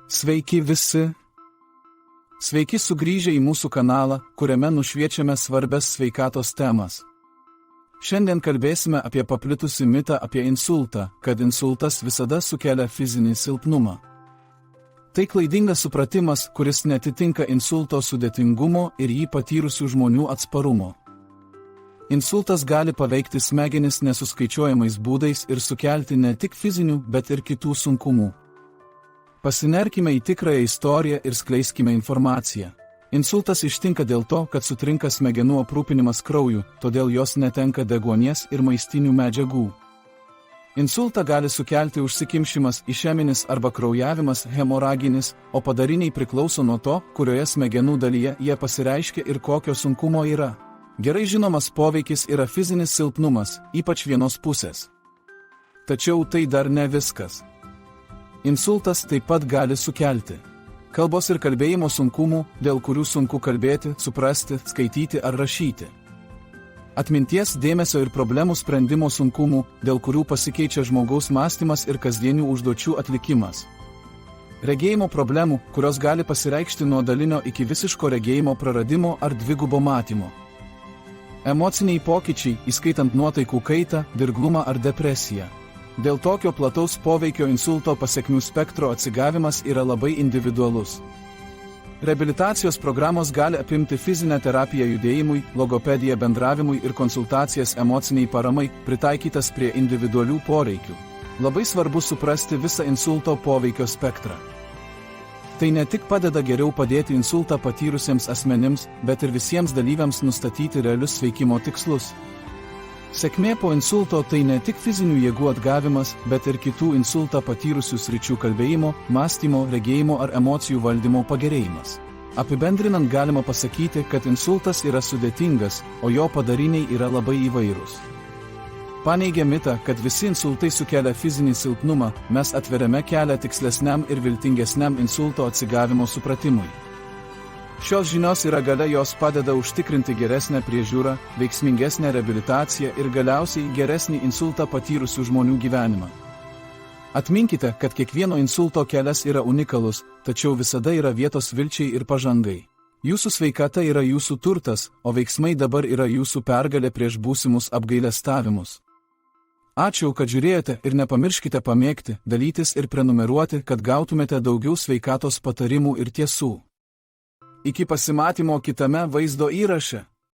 Sveiki visi! Sveiki sugrįžę į mūsų kanalą, kuriame nušviečiame svarbias sveikatos temas. Šiandien kalbėsime apie paplitusį mitą apie insultą, kad insultas visada sukelia fizinį silpnumą. Tai klaidingas supratimas, kuris netitinka insulto sudėtingumo ir jį patyrusių žmonių atsparumo. Insultas gali paveikti smegenis nesuskaičiuojamais būdais ir sukelti ne tik fizinių, bet ir kitų sunkumų. Pasinerkime į tikrąją istoriją ir skleiskime informaciją. Insultas ištinka dėl to, kad sutrinka smegenų aprūpinimas krauju, todėl jos netenka deguonies ir maistinių medžiagų. Insultą gali sukelti užsikimšimas, išeminis arba kraujavimas hemoraginis, o padariniai priklauso nuo to, kurioje smegenų dalyje jie pasireiškia ir kokio sunkumo yra. Gerai žinomas poveikis yra fizinis silpnumas, ypač vienos pusės. Tačiau tai dar ne viskas. Insultas taip pat gali sukelti kalbos ir kalbėjimo sunkumų, dėl kurių sunku kalbėti, suprasti, skaityti ar rašyti. Atminties, dėmesio ir problemų sprendimo sunkumų, dėl kurių pasikeičia žmogaus mąstymas ir kasdienių užduočių atlikimas. Regėjimo problemų, kurios gali pasireikšti nuo dalinio iki visiško regėjimo praradimo ar dvigubo matymo. Emociniai pokyčiai, įskaitant nuotaikų kaitą, dirglumą ar depresiją. Dėl tokio plataus poveikio insulto pasekmių spektro atsigavimas yra labai individualus. Reabilitacijos programos gali apimti fizinę terapiją judėjimui, logopediją bendravimui ir konsultacijas emociniai paramai, pritaikytas prie individualių poreikių. Labai svarbu suprasti visą insulto poveikio spektrą. Tai ne tik padeda geriau padėti insultą patyrusiems asmenims, bet ir visiems dalyviams nustatyti realius sveikimo tikslus. Sėkmė po insulto tai ne tik fizinių jėgų atgavimas, bet ir kitų insultą patyrusių sričių kalbėjimo, mąstymo, regėjimo ar emocijų valdymo pagerėjimas. Apibendrinant galima pasakyti, kad insultas yra sudėtingas, o jo padariniai yra labai įvairūs. Paneigę mitą, kad visi insultai sukelia fizinį silpnumą, mes atveriame kelią tikslesniam ir viltingesniam insulto atsigavimo supratimui. Šios žinios yra galia, jos padeda užtikrinti geresnę priežiūrą, veiksmingesnę reabilitaciją ir galiausiai geresnį insultą patyrusių žmonių gyvenimą. Atminkite, kad kiekvieno insulto kelias yra unikalus, tačiau visada yra vietos vilčiai ir pažangai. Jūsų sveikata yra jūsų turtas, o veiksmai dabar yra jūsų pergalė prieš būsimus apgailestavimus. Ačiū, kad žiūrėjote ir nepamirškite pamėgti, dalytis ir prenumeruoti, kad gautumėte daugiau sveikatos patarimų ir tiesų. Iki pasimatymo kitame vaizdo įraše.